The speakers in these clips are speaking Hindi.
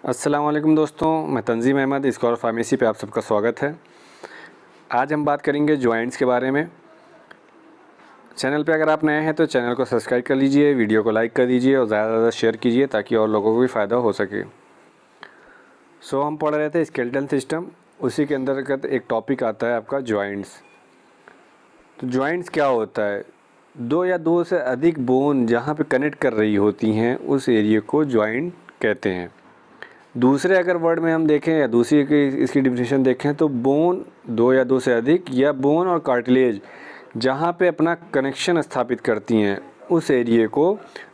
अस्सलाम वालेकुम दोस्तों, मैं तंजीम अहमद स्कॉलर फार्मेसी पे आप सबका स्वागत है। आज हम बात करेंगे जॉइंट्स के बारे में। चैनल पे अगर आप नए हैं तो चैनल को सब्सक्राइब कर लीजिए, वीडियो को लाइक कर दीजिए और ज़्यादा से ज़्यादा शेयर कीजिए ताकि और लोगों को भी फ़ायदा हो सके। हम पढ़ रहे थे स्केलेटल सिस्टम, उसी के अंतर्गत एक टॉपिक आता है आपका जॉइंट्स। तो जॉइंट्स क्या होता है? दो या दो से अधिक बोन जहाँ पे कनेक्ट कर रही होती हैं उस एरिया को जॉइंट कहते हैं। दूसरे अगर वर्ड में हम देखें या दूसरी की इसकी डिफिनेशन देखें तो बोन दो या दो से अधिक या बोन और कार्टिलेज जहाँ पे अपना कनेक्शन स्थापित करती हैं उस एरिया को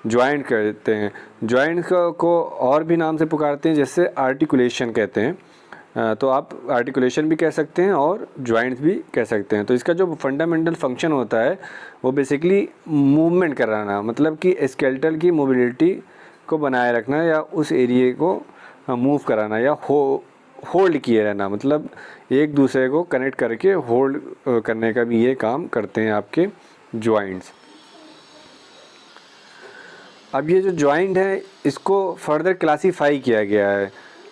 जॉइंट कहते हैं। जॉइंट को और भी नाम से पुकारते हैं, जैसे आर्टिकुलेशन कहते हैं। तो आप आर्टिकुलेशन भी कह सकते हैं और जॉइंट्स भी कह सकते हैं। तो इसका जो फंडामेंटल फंक्शन होता है वो बेसिकली मूवमेंट कराना, मतलब कि स्केलेटल की मोबिलिटी को बनाए रखना या उस एरिया को मूव कराना या होल्ड किए रहना, मतलब एक दूसरे को कनेक्ट करके होल्ड करने का भी ये काम करते हैं आपके जॉइंट्स। अब ये जो जॉइंट है इसको फर्दर क्लासीफाई किया गया है,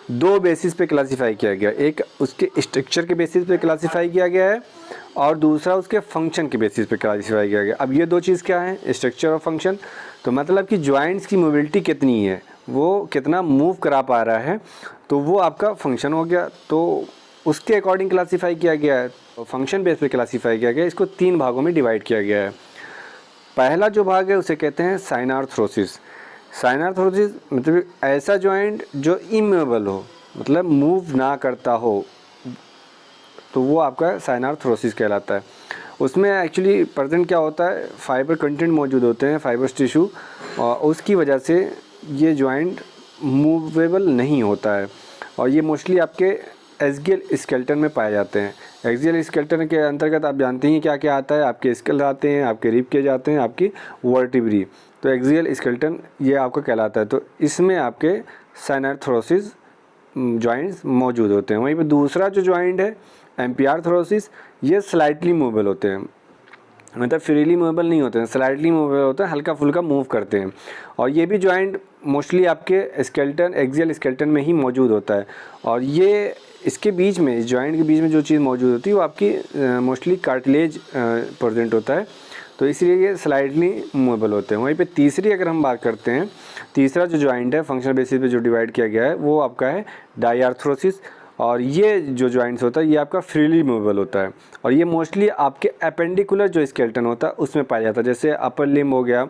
दो बेसिस पे क्लासीफाई किया गया। एक उसके स्ट्रक्चर के बेसिस पे क्लासीफाई किया गया है और दूसरा उसके फंक्शन के बेसिस पे क्लासीफाई किया गया। अब ये दो चीज़ क्या है, स्ट्रक्चर और फंक्शन। तो मतलब कि जॉइंट्स की मोबिलिटी कितनी है, वो कितना मूव करा पा रहा है, तो वो आपका फंक्शन हो गया। तो उसके अकॉर्डिंग क्लासीफाई किया गया है, फंक्शन बेस पे क्लासीफाई किया गया। इसको तीन भागों में डिवाइड किया गया है। पहला जो भाग है उसे कहते हैं साइनार्थ्रोसिस। साइनार्थ्रोसिस मतलब ऐसा जॉइंट जो इमूवेबल हो, मतलब मूव ना करता हो, तो वो आपका साइनार्थ्रोसिस कहलाता है। उसमें एक्चुअली प्रेजेंट क्या होता है, फाइबर कंटेंट मौजूद होते हैं, फाइबर्स टिश्यू, और उसकी वजह से ये जॉइंट मूवेबल नहीं होता है। और ये मोस्टली आपके एक्सियल स्केलेटन में पाए जाते हैं। एक्सियल स्केलेटन के अंतर्गत आप जानते हैं क्या क्या आता है, आपके स्केल आते हैं, आपके रिब केज आते हैं, आपकी वर्टिब्री। तो एक्सियल स्केलेटन ये आपका कहलाता है। तो इसमें आपके साइनार्थ्रोसिस जॉइंट्स मौजूद होते हैं। वहीं पे दूसरा जो जॉइंट है एम्पियार्थ्रोसिस, ये स्लाइटली मूवेबल होते हैं, मतलब फ्रीली मूवेबल नहीं होते हैं, स्लाइटली मूवेबल होते हैं, हल्का फुल्का मूव करते हैं। और ये भी जॉइंट मोस्टली आपके स्केलेटन, एक्सियल स्केलेटन में ही मौजूद होता है। और ये इसके बीच में, इस जॉइंट के बीच में जो चीज़ मौजूद होती है वो आपकी मोस्टली कार्टिलेज प्रेजेंट होता है, तो इसलिए ये स्लाइडली मूवेबल होते हैं। वहीं पे तीसरी अगर हम बात करते हैं, तीसरा जो जॉइंट है फंक्शनल बेसिस पे जो डिवाइड किया गया है वो आपका है डाइआर्थ्रोसिस। और ये जो जॉइंट्स होता है ये आपका फ्रीली मूवेबल होता है और ये मोस्टली आपके अपेंडिकुलर जो स्केलेटन होता है उसमें पाया जाता है, जैसे अपर लिम्ब हो गया,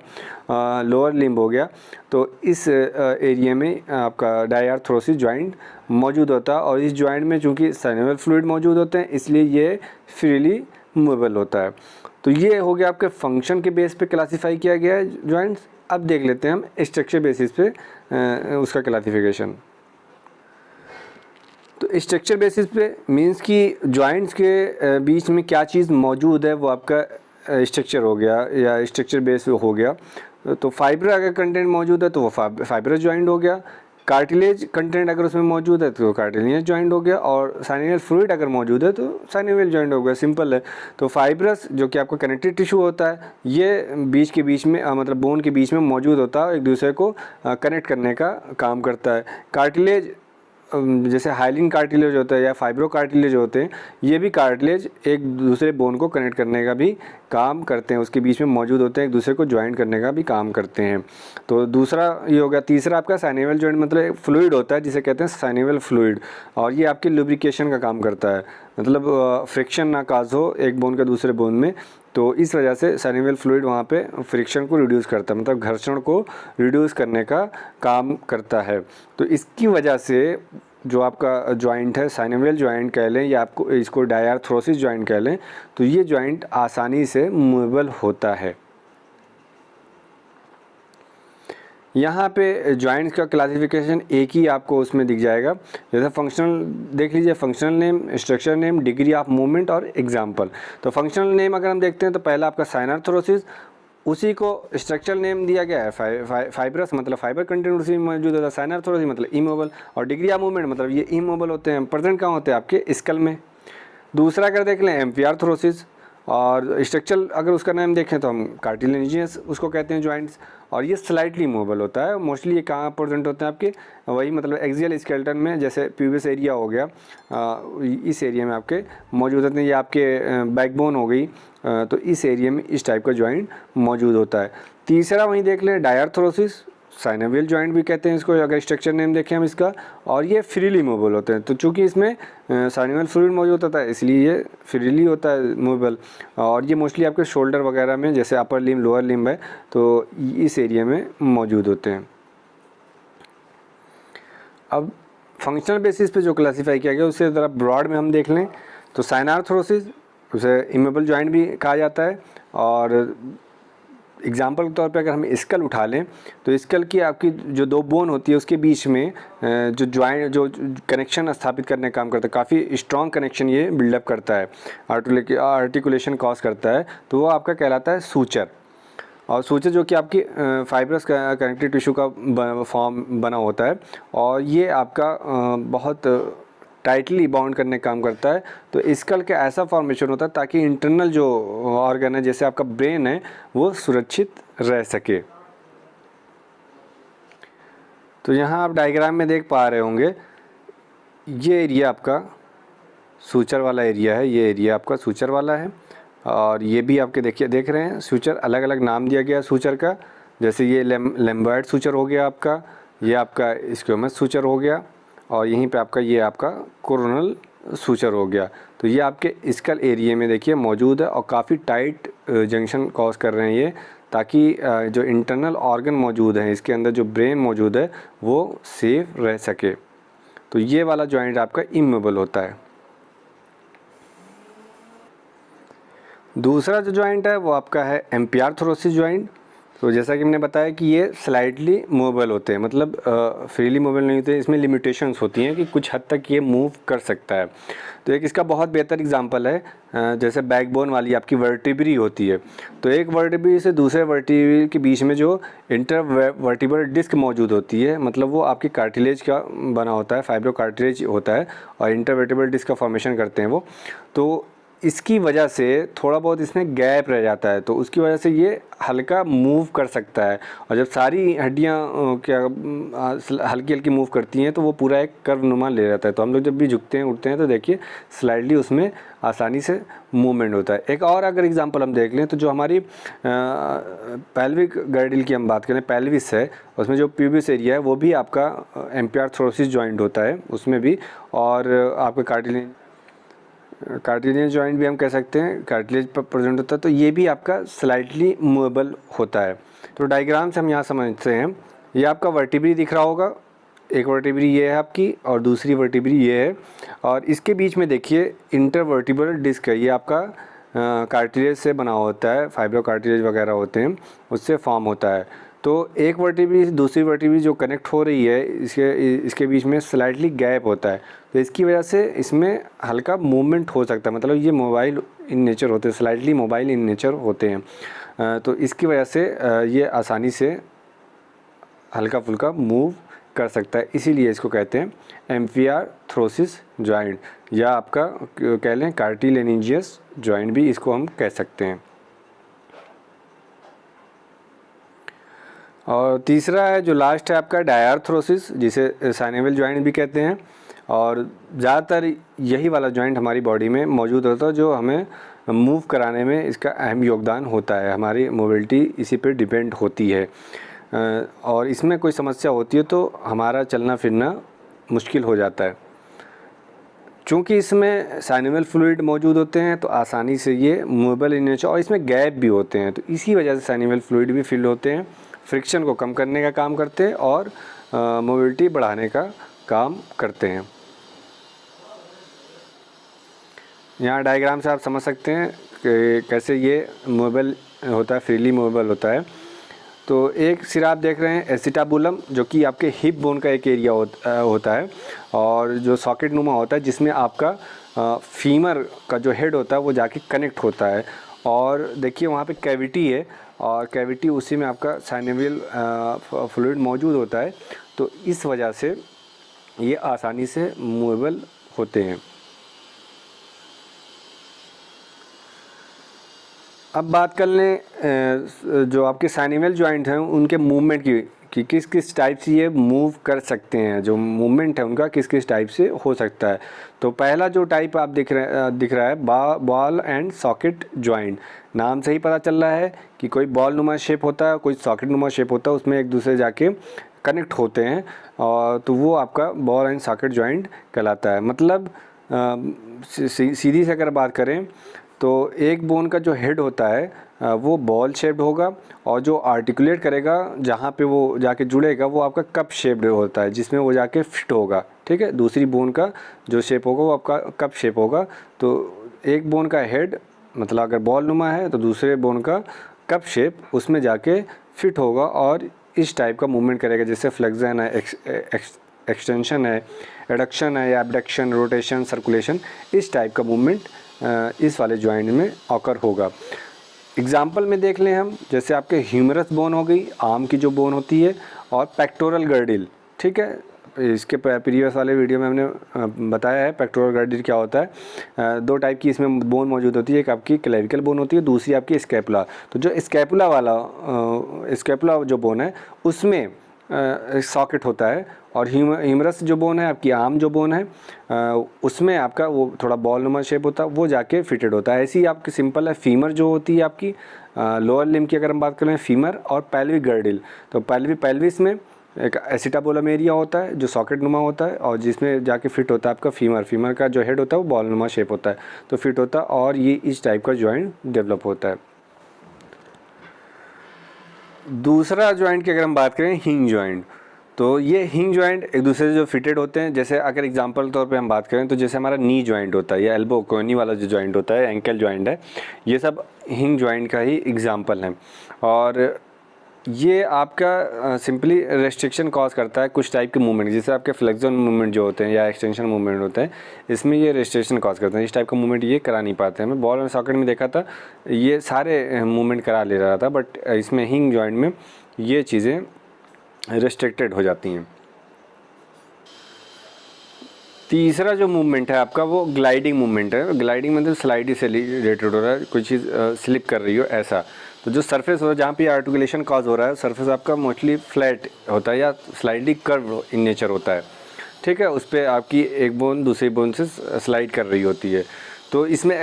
लोअर लिम्ब हो गया। तो इस एरिया में आपका डाइआर्थ्रोसिस जॉइंट मौजूद होता है। और इस जॉइंट में चूँकि साइनोवियल फ्लूइड मौजूद होते हैं इसलिए ये फ्रीली मूवेबल होता है। तो ये हो गया आपके फंक्शन के बेस पे क्लासीफाई किया गया है जॉइंट्स। अब देख लेते हैं हम स्ट्रक्चर बेसिस पे उसका क्लासिफिकेशन। तो स्ट्रक्चर बेसिस पे मींस कि जॉइंट्स के बीच में क्या चीज़ मौजूद है वो आपका स्ट्रक्चर हो गया या स्ट्रक्चर बेस हो गया। तो फाइबर अगर कंटेंट मौजूद है तो वो फाइबरस जॉइंट हो गया। कार्टिलेज कंटेंट अगर उसमें मौजूद है तो कार्टिलेज जॉइंट हो गया। और साइनोवियल फ्लूइड अगर मौजूद है तो साइनोवियल जॉइंट हो गया, सिंपल है। तो फाइबरस जो कि आपका कनेक्टिव टिश्यू होता है ये बीच के बीच में मतलब बोन के बीच में मौजूद होता है, एक दूसरे को कनेक्ट करने का काम करता है। कार्टिलेज जैसे हाइलिन कार्टिलेज होता है या फाइब्रो कार्टिलेज होते हैं, ये भी कार्टिलेज एक दूसरे बोन को कनेक्ट करने का भी काम करते हैं, उसके बीच में मौजूद होते हैं, एक दूसरे को ज्वाइंट करने का भी काम करते हैं। तो दूसरा ये हो गया। तीसरा आपका साइनोवियल जॉइंट, मतलब एक फ्लूइड होता है जिसे कहते हैं साइनोवियल फ्लूइड, और ये आपके लुब्रिकेशन का काम करता है, मतलब फ्रिक्शन ना काज हो एक बोन का दूसरे बोन में। तो इस वजह से साइनोवियल फ्लूइड वहाँ पे फ्रिक्शन को रिड्यूस करता है, मतलब घर्षण को रिड्यूस करने का काम करता है। तो इसकी वजह से जो आपका जॉइंट है साइनोवियल जॉइंट कह लें या आपको इसको डाइआर्थ्रोसिस जॉइंट कह लें, तो ये जॉइंट आसानी से मूवेबल होता है। यहाँ पे जॉइंट्स का क्लासिफिकेशन एक ही आपको उसमें दिख जाएगा, जैसे फंक्शनल देख लीजिए, functional name, structure name, degree of movement और एग्जाम्पल। तो फंक्शनल नेम अगर हम देखते हैं तो पहला आपका साइनार्थ्रोसिस, उसी को स्ट्रक्चरल नेम दिया गया है फाइब्रस, मतलब फाइबर कंटेंट उसी में मौजूद होता है। साइनार्थ्रोसिस मतलब इमूवेबल, और डिग्री ऑफ मूवमेंट मतलब ये इमूवेबल होते हैं, प्रेजेंट कहाँ होते हैं आपके स्कल में। दूसरा अगर देख लें एम्पियार्थ्रोसिस, और स्ट्रक्चरल अगर उसका नाम देखें तो हम कार्टिलेजियस उसको कहते हैं जॉइंट्स। और ये स्लाइटली मूवेबल होता है। मोस्टली ये कहाँ प्रेजेंट होते हैं आपके, वही मतलब एक्सियल स्केलेटन में, जैसे प्यूबिस एरिया हो गया, इस एरिया में आपके मौजूद होते हैं। ये आपके बैकबोन हो गई, तो इस एरिया में इस टाइप का जॉइंट मौजूद होता है। तीसरा वहीं देख लें डायआर्थरोसिस, साइनोवियल जॉइंट भी कहते हैं इसको, अगर स्ट्रक्चर नेम देखें हम इसका, और ये फ्रीली मूवेबल होते हैं। तो चूंकि इसमें साइनोवियल फ्लूइड मौजूद होता है इसलिए ये फ्रीली होता है मूवेबल, और ये मोस्टली आपके शोल्डर वगैरह में, जैसे अपर लिम्ब लोअर लिम्ब है, तो इस एरिया में मौजूद होते हैं। अब फंक्शनल बेसिस पे जो क्लासीफाई किया गया उससे ज़रा ब्रॉड में हम देख लें तो साइनार्थरोसिस, उसे इमूवेबल जॉइंट भी कहा जाता है। और एग्जाम्पल के तौर पे अगर हम स्कल उठा लें तो स्कल की आपकी जो दो बोन होती है उसके बीच में जो जॉइंट, जो कनेक्शन स्थापित करने का काम करता है, काफ़ी स्ट्रॉन्ग कनेक्शन ये बिल्डअप करता है, आर्टिकुलेशन कॉज करता है, तो वो आपका कहलाता है सूचर। और सूचर जो कि आपकी फाइब्रस कनेक्टिव टिश्यू का फॉर्म बना होता है, और ये आपका बहुत टाइटली बाउंड करने का काम करता है। तो स्कल का ऐसा फॉर्मेशन होता है ताकि इंटरनल जो ऑर्गन है, जैसे आपका ब्रेन है, वो सुरक्षित रह सके। तो यहाँ आप डायग्राम में देख पा रहे होंगे, ये एरिया आपका सूचर वाला एरिया है, ये एरिया आपका सूचर वाला है। और ये भी आपके देखिए देख रहे हैं सूचर, अलग अलग नाम दिया गया सूचर का, जैसे ये लैम्बर्ट सूचर हो गया आपका, ये आपका स्क्वेमस सूचर हो गया, और यहीं पे आपका ये आपका कोरोनल सूचर हो गया। तो ये आपके स्कल एरिया में देखिए मौजूद है, और काफ़ी टाइट जंक्शन कॉज कर रहे हैं ये, ताकि जो इंटरनल ऑर्गन मौजूद हैं इसके अंदर, जो ब्रेन मौजूद है, वो सेफ रह सके। तो ये वाला जॉइंट आपका इमूवेबल होता है। दूसरा जो जॉइंट है वो आपका है एम्पिआर्थरोसिस जॉइंट। तो जैसा कि मैंने बताया कि ये स्लाइटली मूवेबल होते हैं, मतलब फ्रीली मूवेबल नहीं होते, इसमें लिमिटेशंस होती हैं कि कुछ हद तक ये मूव कर सकता है। तो एक इसका बहुत बेहतर एग्जांपल है, जैसे बैकबोन वाली आपकी वर्टिब्री होती है, तो एक वर्टिब्री से दूसरे वर्टिब्री के बीच में जो इंटरवर्टिब्रल डिस्क मौजूद होती है, मतलब वो आपकी कार्टिलेज का बना होता है, फाइब्रो कार्टिलेज होता है, और इंटरवर्टिब्रल डिस्क का फॉर्मेशन करते हैं वो। तो इसकी वजह से थोड़ा बहुत इसमें गैप रह जाता है, तो उसकी वजह से ये हल्का मूव कर सकता है। और जब सारी हड्डियाँ क्या हल्की हल्की मूव करती हैं तो वो पूरा एक कर्व नुमा ले जाता है। तो हम लोग जब भी झुकते हैं उठते हैं तो देखिए स्लाइडली उसमें आसानी से मूवमेंट होता है। एक और अगर एग्जांपल हम देख लें तो जो हमारी पेल्विक गर्डिल की हम बात करें, पेल्विस है, उसमें जो प्यूबिस एरिया है वो भी आपका एम्पिआर्थरोसिस जॉइंट होता है उसमें भी, और आपका कार्टिलेज जॉइंट भी हम कह सकते हैं, कार्टिलेज पर प्रेजेंट होता है, तो ये भी आपका स्लाइटली मूवेबल होता है। तो डायग्राम से हम यहाँ समझते हैं, ये आपका वर्टिब्री दिख रहा होगा, एक वर्टिब्री ये है आपकी और दूसरी वर्टिब्री ये है, और इसके बीच में देखिए इंटरवर्टिब्रल डिस्क है, ये आपका कार्टिलेज से बना होता है, फाइब्रो कार्टिलेज वगैरह होते हैं उससे फॉर्म होता है। तो एक वर्टिब्री से दूसरी वर्टिब्री जो कनेक्ट हो रही है इसके बीच में स्लाइटली गैप होता है, तो इसकी वजह से इसमें हल्का मूवमेंट हो सकता है, मतलब ये मोबाइल इन नेचर होते हैं, स्लाइटली मोबाइल इन नेचर होते हैं। तो इसकी वजह से ये आसानी से हल्का फुल्का मूव कर सकता है, इसीलिए इसको कहते हैं एम्पिआर्थरोसिस जॉइंट, या आपका कह लें कार्टिलेजियस जॉइंट भी इसको हम कह सकते हैं। और तीसरा है जो लास्ट है आपका डायआर्थरोसिस, जिसे साइनोवियल जॉइंट भी कहते हैं, और ज़्यादातर यही वाला जॉइंट हमारी बॉडी में मौजूद होता है, जो हमें मूव कराने में इसका अहम योगदान होता है, हमारी मोबिलिटी इसी पे डिपेंड होती है। और इसमें कोई समस्या होती है तो हमारा चलना फिरना मुश्किल हो जाता है। चूँकि इसमें साइनोवियल फ्लूइड मौजूद होते हैं तो आसानी से ये मूवेबल इन नेचर, और इसमें गैप भी होते हैं, तो इसी वजह से साइनोवियल फ्लूइड भी फिल होते हैं, फ्रिक्शन को कम करने का काम करते हैं और मोबिलिटी बढ़ाने का काम करते हैं। यहाँ डायग्राम से आप समझ सकते हैं कि कैसे ये मूवेबल होता है, फ्रीली मूवेबल होता है। तो एक सिरा आप देख रहे हैं एसिटाबुलम, जो कि आपके हिप बोन का एक एरिया होता है, और जो सॉकेट नुमा होता है जिसमें आपका फीमर का जो हेड होता है वो जाके कनेक्ट होता है, और देखिए वहाँ पे कैविटी है, और कैविटी उसी में आपका साइनोवियल फ्लूइड मौजूद होता है, तो इस वजह से ये आसानी से मूवेबल होते हैं। अब बात कर लें जो आपके साइनेवल जॉइंट हैं उनके मूवमेंट की कि किस किस टाइप से ये मूव कर सकते हैं, जो मूवमेंट है उनका किस किस टाइप से हो सकता है। तो पहला जो टाइप आप दिख रहा है बॉल एंड सॉकेट जॉइंट। नाम से ही पता चल रहा है कि कोई बॉल नुमा शेप होता है, कोई सॉकेट नुमा शेप होता है, उसमें एक दूसरे जाके कनेक्ट होते हैं और तो वो आपका बॉल एंड सॉकेट जॉइंट कहलाता है। मतलब सीधी से अगर बात करें तो एक बोन का जो हेड होता है वो बॉल शेप्ड होगा और जो आर्टिकुलेट करेगा जहाँ पे वो जाके जुड़ेगा वो आपका कप शेप्ड होता है, जिसमें वो जाके फिट होगा। ठीक है, दूसरी बोन का जो शेप होगा वो आपका कप शेप होगा। तो एक बोन का हेड मतलब अगर बॉल नुमा है तो दूसरे बोन का कप शेप उसमें जाके फिट होगा और इस टाइप का मूवमेंट करेगा, जैसे फ्लेक्शन है, एक्सटेंशन है, एडक्शन है या एबडक्शन, रोटेशन, सर्कुलेशन, इस टाइप का मूवमेंट इस वाले जॉइंट में ऑकर होगा। एग्जाम्पल में देख लें हम, जैसे आपके ह्यूमरस बोन हो गई, आर्म की जो बोन होती है, और पेक्टोरल गर्डिल। ठीक है, इसके प्रीवियस वाले वीडियो में हमने बताया है पेक्टोरल गर्डिल क्या होता है। दो टाइप की इसमें बोन मौजूद होती है, एक आपकी क्लेविकल बोन होती है, दूसरी आपकी स्कैपुला। तो जो स्कैपुला वाला स्कैपुला जो बोन है उसमें सॉकेट होता है और ह्यूमरस जो बोन है आपकी आर्म जो बोन है उसमें आपका वो थोड़ा बॉल नुमा शेप होता है, वो जाके फिटेड होता है। ऐसी आपकी सिंपल है फीमर जो होती है आपकी लोअर लिम्ब की अगर हम बात करें, फीमर और पेल्विक गर्डिल। तो पेल्विस में एक एसिटाबुलम एरिया होता है जो सॉकेट नुमा होता है और जिसमें जाके फिट होता है आपका फीमर का जो हेड होता है वो बॉल नुमा शेप होता है, तो फिट होता है और ये इस टाइप का जॉइंट डेवलप होता है। दूसरा जॉइंट की अगर हम बात करें हिंग जॉइंट, तो ये हिंग जॉइंट एक दूसरे से जो फिटेड होते हैं। जैसे अगर एग्जांपल तौर पे हम बात करें तो जैसे हमारा नी जॉइंट होता है या एल्बो कोनी वाला जो जॉइंट होता है, एंकल जॉइंट है, ये सब हिंग जॉइंट का ही एग्जांपल है। और ये आपका सिंपली रेस्ट्रिक्शन कॉज करता है कुछ टाइप के मूवमेंट, जैसे आपके फ्लेक्शन मूवमेंट जो होते हैं या एक्सटेंशन मूवमेंट होते हैं, इसमें ये रेस्ट्रिक्शन कॉज करते हैं। इस टाइप का मूवमेंट ये करा नहीं पाते हैं। मैं बॉल और सॉकेट में देखा था ये सारे मूवमेंट करा ले रहा था, बट इसमें हिंग जॉइंट में ये चीज़ें रेस्ट्रिक्टेड हो जाती हैं। तीसरा जो मूवमेंट है आपका वो ग्लाइडिंग मूवमेंट है। ग्लाइडिंग मतलब स्लाइडिंग से रिलेटेड हो रहा है, कोई चीज़ स्लिप कर रही हो ऐसा। तो जो सरफेस हो रहा है जहाँ पे आर्टिकुलेशन कॉज हो रहा है, सरफेस आपका मोस्टली फ्लैट होता है या स्लाइडली कर्व इन नेचर होता है। ठीक है, उस पर आपकी एक बोन दूसरी बोन से स्लाइड कर रही होती है। तो इसमें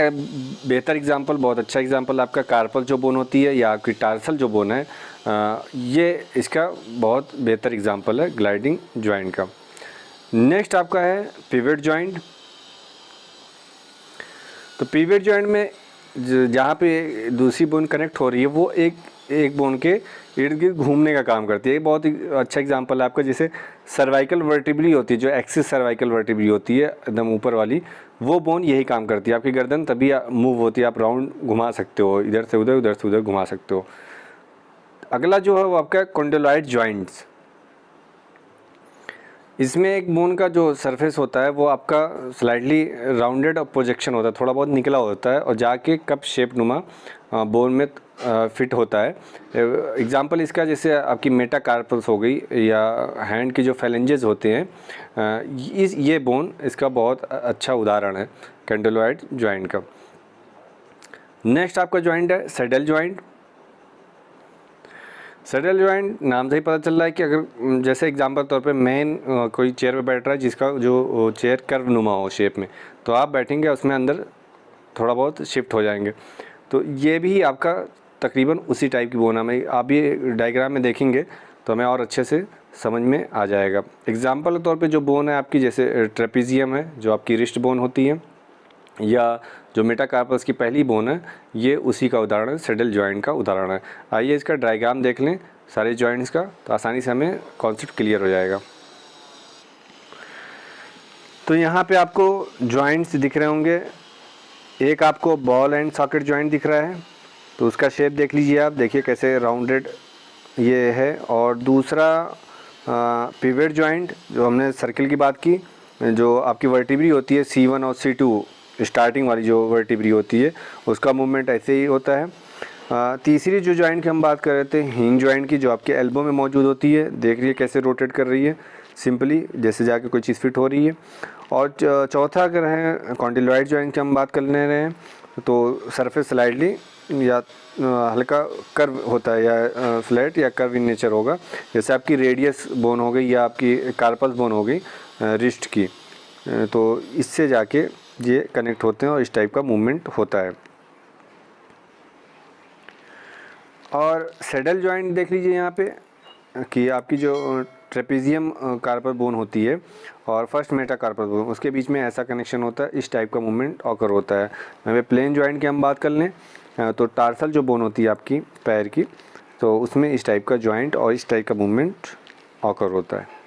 बेहतर एग्जांपल, बहुत अच्छा एग्जांपल आपका कार्पल जो बोन होती है या आपकी टार्सल जो बोन है, ये इसका बहुत बेहतर एग्जांपल है ग्लाइडिंग जॉइंट का। नेक्स्ट आपका है पिवट जॉइंट। तो पिवट जॉइंट में जहाँ पे दूसरी बोन कनेक्ट हो रही है वो एक बोन के इर्द गिर्द घूमने का काम करती है। बहुत ही अच्छा एग्जांपल है आपका, जैसे सर्वाइकल वर्टिब्री होती है, जो एक्सिस सर्वाइकल वर्टिब्री होती है एकदम ऊपर वाली, वो बोन यही काम करती है। आपकी गर्दन तभी मूव होती है, आप राउंड घुमा सकते हो, इधर से उधर घुमा सकते हो। अगला जो है वो आपका कॉन्डोलॉइड जॉइंट्स। इसमें एक बोन का जो सरफेस होता है वो आपका स्लाइडली राउंडेड और प्रोजेक्शन होता है, थोड़ा बहुत निकला होता है और जाके कप शेप नुमा बोन में फिट होता है। एग्जांपल इसका जैसे आपकी मेटाकार्पल्स हो गई या हैंड के जो फेलेंजेस होते हैं, ये बोन इसका बहुत अच्छा उदाहरण है कॉन्डोलॉइड जॉइंट का। नेक्स्ट आपका जॉइंट है सैडल जॉइंट। सैडल जॉइंट नाम से ही पता चल रहा है कि अगर जैसे एग्जांपल तौर पे मैन कोई चेयर पे बैठ रहा है जिसका जो चेयर कर्व नुमा हो शेप में, तो आप बैठेंगे उसमें अंदर थोड़ा बहुत शिफ्ट हो जाएंगे। तो ये भी आपका तकरीबन उसी टाइप की बोन है। आप ये डायग्राम में देखेंगे तो हमें और अच्छे से समझ में आ जाएगा। एग्जाम्पल के तौर पर जो बोन है आपकी, जैसे ट्रेपीजियम है जो आपकी रिस्ट बोन होती है, या जो मेटाकार्पस की पहली बोन है, ये उसी का उदाहरण है, सैडल जॉइंट का उदाहरण है। आइए इसका डायग्राम देख लें सारे जॉइंट्स का, तो आसानी से हमें कॉन्सेप्ट क्लियर हो जाएगा। तो यहाँ पे आपको जॉइंट्स दिख रहे होंगे। एक आपको बॉल एंड सॉकेट जॉइंट दिख रहा है, तो उसका शेप देख लीजिए आप, देखिए कैसे राउंडेड ये है। और दूसरा पिवट जॉइंट जो हमने सर्किल की बात की, जो आपकी वर्टिब्री होती है C1 और C2 स्टार्टिंग वाली जो वर्टिब्री होती है, उसका मूवमेंट ऐसे ही होता है। तीसरी जो जॉइंट की हम बात कर रहे थे हिंग जॉइंट की, जो आपके एल्बो में मौजूद होती है, देख रही है कैसे रोटेट कर रही है, सिंपली जैसे जाके कोई चीज़ फिट हो रही है। और चौथा अगर है कॉन्डिलॉइड जॉइंट की हम बात कर ले रहे हैं, तो सरफेस स्लाइडली या हल्का कर्व होता है या फ्लैट या कर्व इन नेचर होगा। जैसे आपकी रेडियस बोन हो गई या आपकी कार्पस बोन हो गई रिस्ट की, तो इससे जाके ये कनेक्ट होते हैं और इस टाइप का मूवमेंट होता है। और सैडल जॉइंट देख लीजिए यहाँ पे कि आपकी जो ट्रेपेजियम कार्पल बोन होती है और फर्स्ट मेटाकार्पल बोन, उसके बीच में ऐसा कनेक्शन होता है, इस टाइप का मूवमेंट ऑकर होता है। अगर प्लेन जॉइंट की हम बात कर लें तो टार्सल जो बोन होती है आपकी पैर की, तो उसमें इस टाइप का जॉइंट और इस टाइप का मूवमेंट ऑकर होता है।